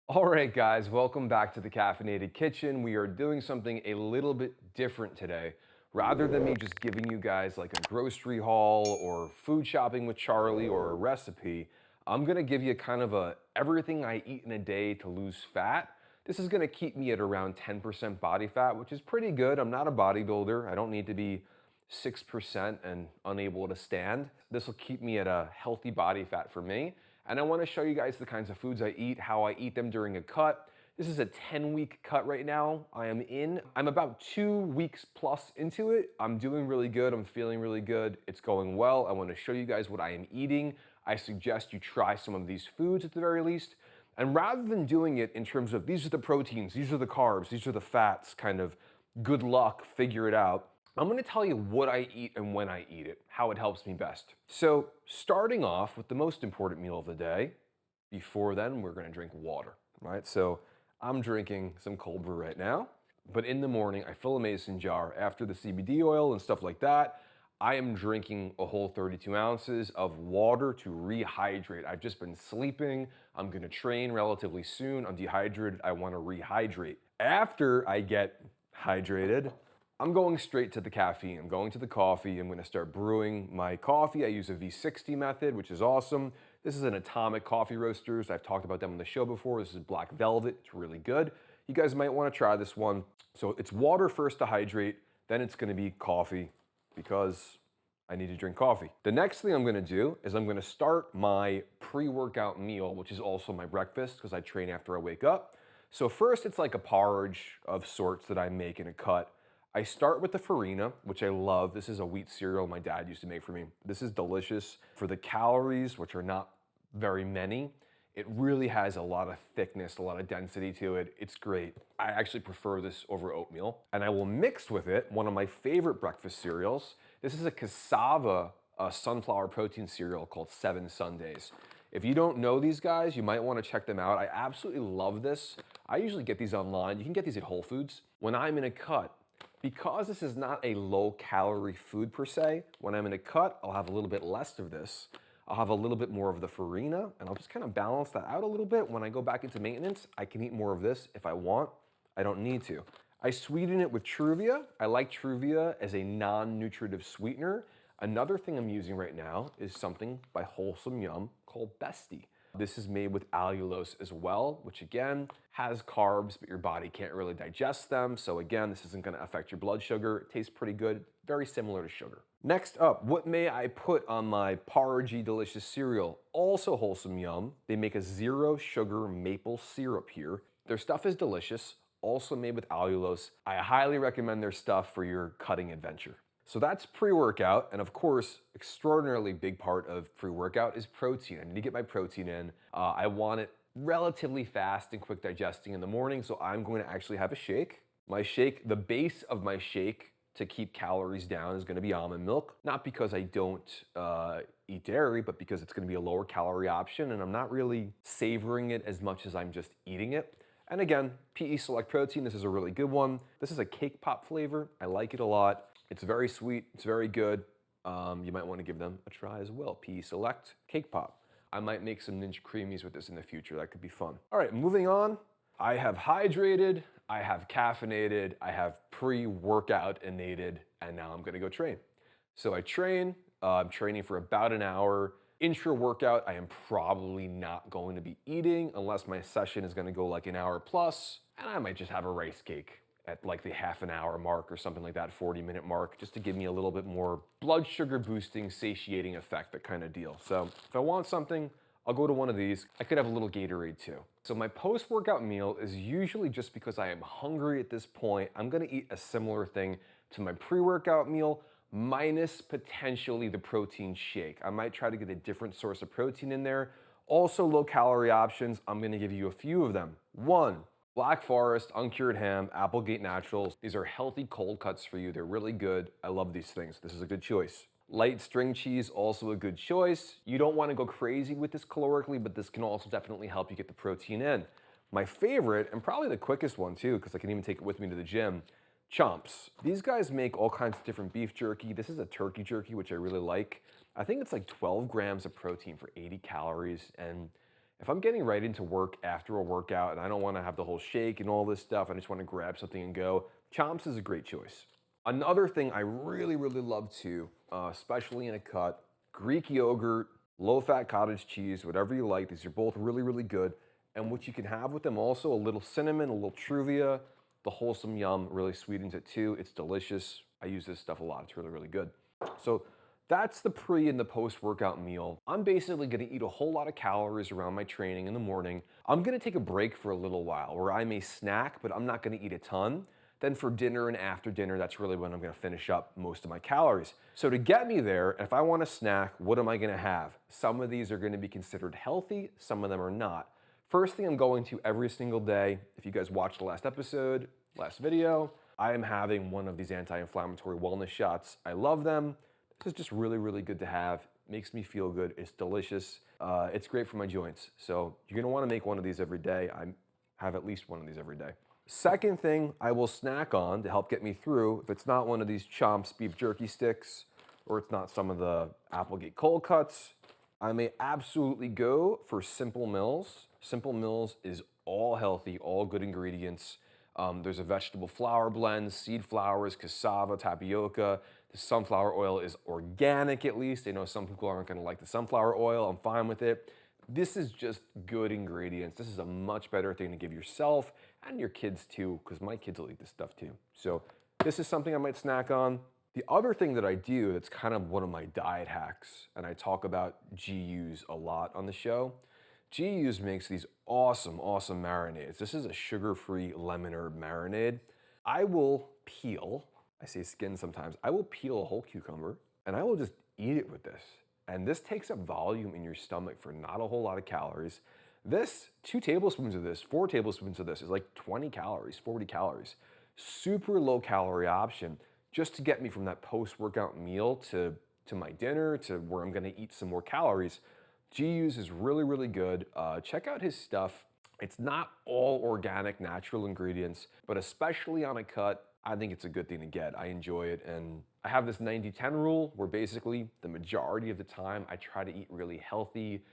All right, guys, welcome back to the Caffeinated Kitchen. We are doing something a little bit different today. Rather than me just giving you guys like a grocery haul or food shopping with Charlie or a recipe, I'm gonna give you kind of a everything I eat in a day to lose fat. This is gonna keep me at around 10% body fat, which is pretty good. I'm not a bodybuilder. I don't need to be 6% and unable to stand. This will keep me at a healthy body fat for me. And I wanna show you guys the kinds of foods I eat, how I eat them during a cut. This is a 10-week cut right now. I'm about 2 weeks plus into it. I'm doing really good. I'm feeling really good. It's going well. I wanna show you guys what I am eating. I suggest you try some of these foods at the very least. And rather than doing it in terms of these are the proteins, these are the carbs, these are the fats, kind of good luck, figure it out, I'm gonna tell you what I eat and when I eat it, how it helps me best. So, starting off with the most important meal of the day, before then, we're gonna drink water, right? So, I'm drinking some cold brew right now, but in the morning, I fill a mason jar. After the CBD oil and stuff like that, I am drinking a whole 32 ounces of water to rehydrate. I've just been sleeping. I'm gonna train relatively soon. I'm dehydrated. I wanna rehydrate. After I get hydrated, I'm going straight to the caffeine. I'm going to the coffee. I'm gonna start brewing my coffee. I use a V60 method, which is awesome. This is an Atomic Coffee Roasters. I've talked about them on the show before. This is Black Velvet. It's really good. You guys might wanna try this one. So it's water first to hydrate, then it's gonna be coffee because I need to drink coffee. The next thing I'm gonna do is I'm gonna start my pre-workout meal, which is also my breakfast because I train after I wake up. So first it's like a porridge of sorts that I make in a cut. I start with the farina, which I love. This is a wheat cereal my dad used to make for me. This is delicious. For the calories, which are not very many, it really has a lot of thickness, a lot of density to it. It's great. I actually prefer this over oatmeal. And I will mix with it one of my favorite breakfast cereals. This is a cassava sunflower protein cereal called Seven Sundays. If you don't know these guys, you might want to check them out. I absolutely love this. I usually get these online. You can get these at Whole Foods. When I'm in a cut, because this is not a low calorie food per se, when I'm in a cut, I'll have a little bit less of this. I'll have a little bit more of the farina, and I'll just kind of balance that out a little bit. When I go back into maintenance, I can eat more of this if I want. I don't need to. I sweeten it with Truvia. I like Truvia as a non-nutritive sweetener. Another thing I'm using right now is something by Wholesome Yum called Bestie. This is made with allulose as well, which again has carbs, but your body can't really digest them. So again, this isn't gonna affect your blood sugar. It tastes pretty good, very similar to sugar. Next up, what may I put on my porridgey delicious cereal? Also Wholesome Yum. They make a zero sugar maple syrup here. Their stuff is delicious, also made with allulose. I highly recommend their stuff for your cutting adventure. So that's pre-workout, and of course, extraordinarily big part of pre-workout is protein. I need to get my protein in. I want it relatively fast and quick digesting in the morning, so I'm going to actually have a shake. My shake, the base of my shake to keep calories down is gonna be almond milk. Not because I don't eat dairy, but because it's gonna be a lower calorie option, and I'm not really savoring it as much as I'm just eating it. And again, PE Select Protein, this is a really good one. This is a cake pop flavor. I like it a lot. It's very sweet, it's very good. You might wanna give them a try as well. PE Select Cake Pop. I might make some Ninja Creamies with this in the future. That could be fun. All right, moving on. I have hydrated, I have caffeinated, I have pre-workout inated, and now I'm gonna go train. So I train, I'm training for about an hour. Intra-workout, I am probably not going to be eating unless my session is gonna go like an hour plus, and I might just have a rice cake at like the half an hour mark or something like that, 40-minute mark, just to give me a little bit more blood sugar boosting, satiating effect, that kind of deal. So if I want something, I'll go to one of these. I could have a little Gatorade too. So my post-workout meal is usually just because I am hungry at this point. I'm gonna eat a similar thing to my pre-workout meal, minus potentially the protein shake. I might try to get a different source of protein in there. Also low calorie options, I'm gonna give you a few of them. One, Black Forest, uncured ham, Applegate Naturals. These are healthy cold cuts for you. They're really good. I love these things. This is a good choice. Light string cheese, also a good choice. You don't want to go crazy with this calorically, but this can also definitely help you get the protein in. My favorite, and probably the quickest one too, because I can even take it with me to the gym, Chomps. These guys make all kinds of different beef jerky. This is a turkey jerky, which I really like. I think it's like 12 grams of protein for 80 calories, and If I'm getting right into work after a workout and I don't wanna have the whole shake and all this stuff, I just wanna grab something and go, Chomps is a great choice. Another thing I really, really love too, especially in a cut, Greek yogurt, low-fat cottage cheese, whatever you like. These are both really, really good. And what you can have with them also, a little cinnamon, a little truvia, the wholesome yum really sweetens it too. It's delicious. I use this stuff a lot. It's really, really good. So that's the pre and the post-workout meal. I'm basically gonna eat a whole lot of calories around my training in the morning. I'm gonna take a break for a little while where I may snack, but I'm not gonna eat a ton. Then for dinner and after dinner, that's really when I'm gonna finish up most of my calories. So to get me there, if I wanna snack, what am I gonna have? Some of these are gonna be considered healthy, some of them are not. First thing I'm going to every single day, if you guys watched the last episode, last video, I am having one of these anti-inflammatory wellness shots. I love them. This is just really, really good to have. Makes me feel good. It's delicious. It's great for my joints. So you're gonna wanna make one of these every day. I have at least one of these every day. Second thing I will snack on to help get me through, if it's not one of these Chomps beef jerky sticks, or it's not some of the Applegate cold cuts, I may absolutely go for Simple Mills. Simple Mills is all healthy, all good ingredients. There's a vegetable flour blend, seed flours, cassava, tapioca. The sunflower oil is organic at least. I know some people aren't gonna like the sunflower oil. I'm fine with it. This is just good ingredients. This is a much better thing to give yourself and your kids too, because my kids will eat this stuff too. So this is something I might snack on. The other thing that I do that's kind of one of my diet hacks, and I talk about GUs a lot on the show, GU's makes these awesome, awesome marinades. This is a sugar-free lemon herb marinade. I will peel, I say skin sometimes, I will peel a whole cucumber and I will just eat it with this. And this takes up volume in your stomach for not a whole lot of calories. This, 2 tablespoons of this, 4 tablespoons of this is like 20 calories, 40 calories. Super low calorie option just to get me from that post-workout meal to my dinner, to where I'm gonna eat some more calories. GU's is really, really good. Check out his stuff. It's not all organic, natural ingredients, but especially on a cut, I think it's a good thing to get. I enjoy it, and I have this 90-10 rule where basically the majority of the time I try to eat really healthy,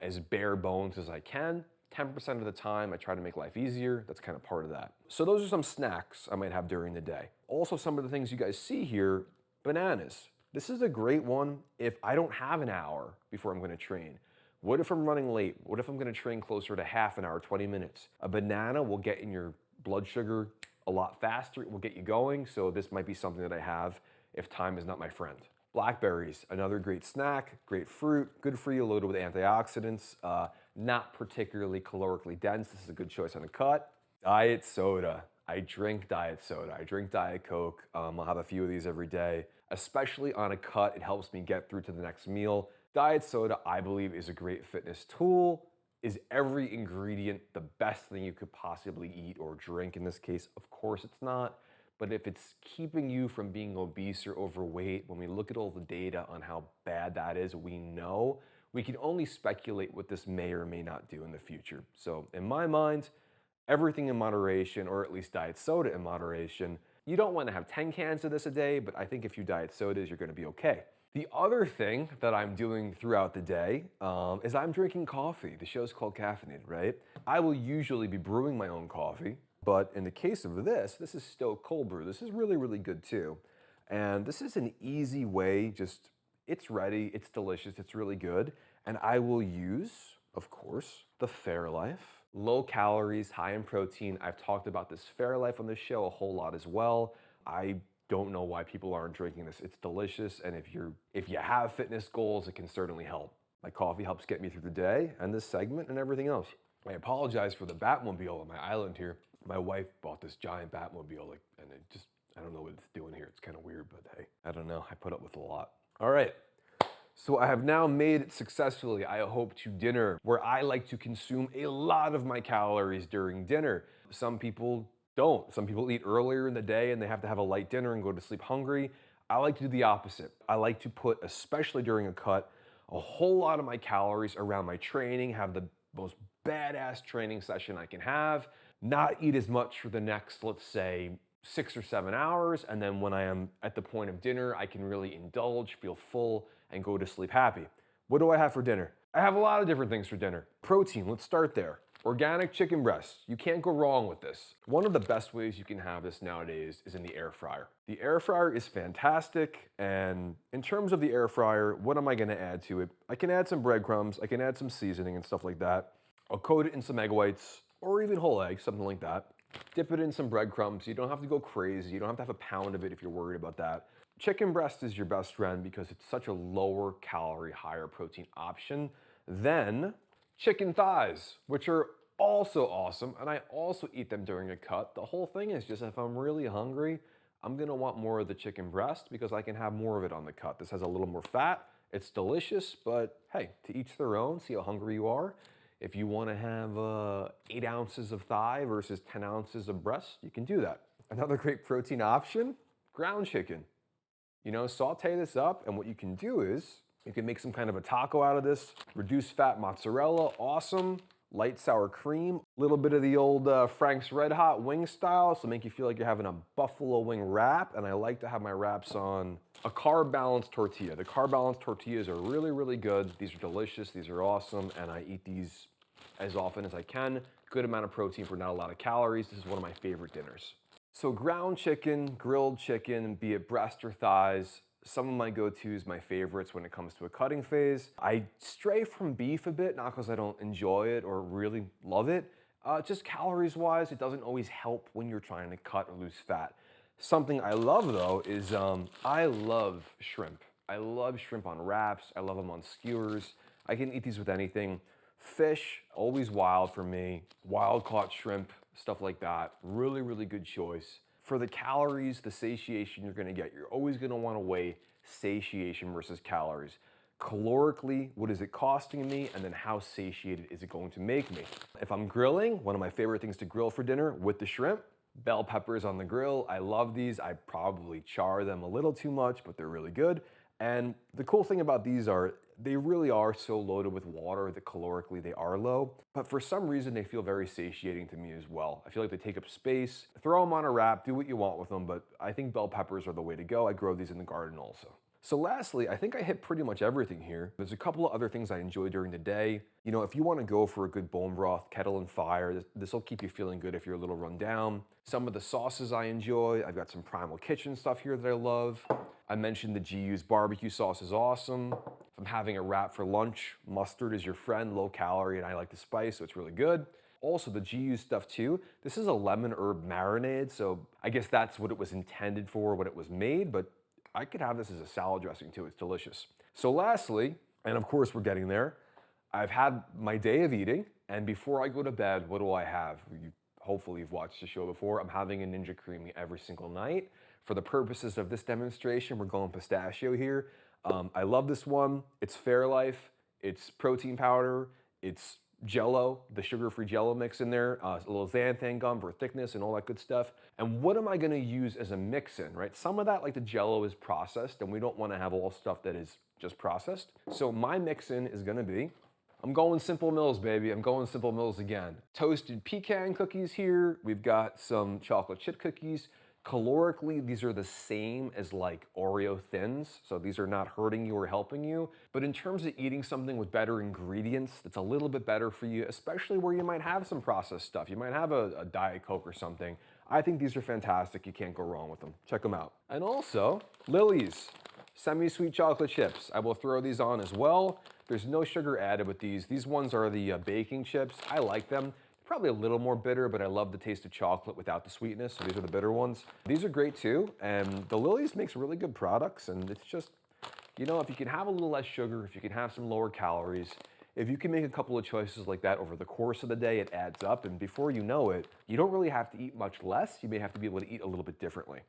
as bare bones as I can. 10% of the time I try to make life easier. That's kind of part of that. So those are some snacks I might have during the day. Also, some of the things you guys see here, bananas. This is a great one if I don't have an hour before I'm gonna train. What if I'm running late? What if I'm gonna train closer to half an hour, 20 minutes? A banana will get in your blood sugar a lot faster. It will get you going. So this might be something that I have if time is not my friend. Blackberries, another great snack, great fruit, good for you, loaded with antioxidants, not particularly calorically dense. This is a good choice on a cut. Diet soda. I drink diet soda. I drink Diet Coke. I'll have a few of these every day. Especially on a cut, it helps me get through to the next meal. Diet soda, I believe, is a great fitness tool. Is every ingredient the best thing you could possibly eat or drink in this case? Of course it's not. But if it's keeping you from being obese or overweight, when we look at all the data on how bad that is, we know. We can only speculate what this may or may not do in the future. So in my mind, everything in moderation, or at least diet soda in moderation. You don't want to have 10 cans of this a day, but I think if you diet sodas, you're going to be okay. The other thing that I'm doing throughout the day is I'm drinking coffee. The show's called Caffeinated, right? I will usually be brewing my own coffee, but in the case of this is Stoke Cold Brew. This is really, really good too. And this is an easy way, just, it's ready, it's delicious, it's really good. And I will use, of course, the Fairlife. Low calories, high in protein. I've talked about this Fairlife on this show a whole lot as well. I don't know why people aren't drinking this. It's delicious, and if you have fitness goals, it can certainly help. My coffee helps get me through the day and this segment and everything else. I apologize for the Batmobile on my island here. My wife bought this giant Batmobile, and it just, I don't know what it's doing here. It's kind of weird, but hey, I don't know. I put up with a lot. All right. So I have now made it successfully, I hope, to dinner, where I like to consume a lot of my calories during dinner. Some people don't. Some people eat earlier in the day and they have to have a light dinner and go to sleep hungry. I like to do the opposite. I like to put, especially during a cut, a whole lot of my calories around my training, have the most badass training session I can have, not eat as much for the next, let's say, 6 or 7 hours, and then when I am at the point of dinner, I can really indulge, feel full, and go to sleep happy. What do I have for dinner? I have a lot of different things for dinner. Protein, let's start there. Organic chicken breast, you can't go wrong with this. One of the best ways you can have this nowadays is in the air fryer. The air fryer is fantastic, and in terms of the air fryer, what am I gonna add to it? I can add some breadcrumbs, I can add some seasoning and stuff like that. I'll coat it in some egg whites, or even whole eggs, something like that. Dip it in some breadcrumbs. You don't have to go crazy. You don't have to have a pound of it if you're worried about that. Chicken breast is your best friend because it's such a lower calorie, higher protein option than chicken thighs, which are also awesome, and I also eat them during a cut. The whole thing is just if I'm really hungry, I'm gonna want more of the chicken breast because I can have more of it on the cut. This has a little more fat. It's delicious, but hey, to each their own. See how hungry you are. If you wanna have 8 ounces of thigh versus 10 ounces of breast, you can do that. Another great protein option, ground chicken. You know, saute this up, and what you can do is you can make some kind of a taco out of this. Reduced fat mozzarella, awesome. Light sour cream, a little bit of the old Frank's Red Hot wing style, so make you feel like you're having a buffalo wing wrap. And I like to have my wraps on a carb balanced tortilla. The carb balanced tortillas are really, really good. These are delicious, these are awesome, and I eat these as often as I can. Good amount of protein for not a lot of calories. This is one of my favorite dinners. So ground chicken, grilled chicken, be it breast or thighs, some of my go-tos, my favorites when it comes to a cutting phase. I stray from beef a bit, not because I don't enjoy it or really love it. Just calories-wise, it doesn't always help when you're trying to cut or lose fat. Something I love though is I love shrimp. I love shrimp on wraps. I love them on skewers. I can eat these with anything. Fish, always wild for me. Wild caught shrimp, stuff like that. Really, really good choice. For the calories, the satiation you're gonna get, you're always gonna wanna weigh satiation versus calories. Calorically, what is it costing me? And then how satiated is it going to make me? If I'm grilling, one of my favorite things to grill for dinner with the shrimp, bell peppers on the grill. I love these. I probably char them a little too much, but they're really good. And the cool thing about these are they really are so loaded with water that calorically they are low, but for some reason they feel very satiating to me as well. I feel like they take up space. Throw them on a wrap, do what you want with them, but I think bell peppers are the way to go. I grow these in the garden also. So lastly, I think I hit pretty much everything here. There's a couple of other things I enjoy during the day. You know, if you want to go for a good bone broth, kettle and fire, this will keep you feeling good if you're a little run down. Some of the sauces I enjoy, I've got some Primal Kitchen stuff here that I love. I mentioned the GU's barbecue sauce is awesome. If I'm having a wrap for lunch, mustard is your friend, low calorie, and I like the spice, so it's really good. Also, the GU stuff too, this is a lemon herb marinade, so I guess that's what it was intended for when it was made, but I could have this as a salad dressing too, it's delicious. So lastly, and of course we're getting there, I've had my day of eating, and before I go to bed, what do I have? Hopefully you've watched the show before. I'm having a Ninja Creamy every single night. For the purposes of this demonstration, we're going pistachio here. I love this one. It's Fairlife, it's protein powder, it's Jello, the sugar-free Jello mix in there, a little xanthan gum for thickness and all that good stuff. And what am I gonna use as a mix-in, right? Some of that, like the Jello, is processed, and we don't wanna have all stuff that is just processed. So my mix-in is gonna be, I'm going Simple Mills, baby. I'm going Simple Mills again. Toasted pecan cookies here. We've got some chocolate chip cookies. Calorically, these are the same as like Oreo Thins, so these are not hurting you or helping you. But in terms of eating something with better ingredients, that's a little bit better for you, especially where you might have some processed stuff. You might have a Diet Coke or something. I think these are fantastic. You can't go wrong with them. Check them out. And also, Lily's semi-sweet chocolate chips. I will throw these on as well. There's no sugar added with these. These ones are the baking chips. I like them. Probably a little more bitter, but I love the taste of chocolate without the sweetness, so these are the bitter ones. These are great too, and the Lily's makes really good products, and it's just, you know, if you can have a little less sugar, if you can have some lower calories, if you can make a couple of choices like that over the course of the day, it adds up, and before you know it, you don't really have to eat much less. You may have to be able to eat a little bit differently.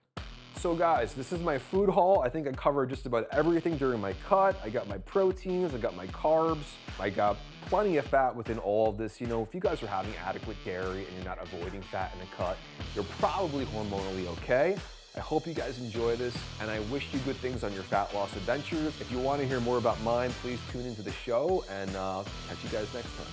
So guys, this is my food haul. I think I covered just about everything during my cut. I got my proteins, I got my carbs, I got plenty of fat within all of this. You know, if you guys are having adequate dairy and you're not avoiding fat in a cut, you're probably hormonally okay. I hope you guys enjoy this, and I wish you good things on your fat loss adventures. If you want to hear more about mine, please tune into the show, and catch you guys next time.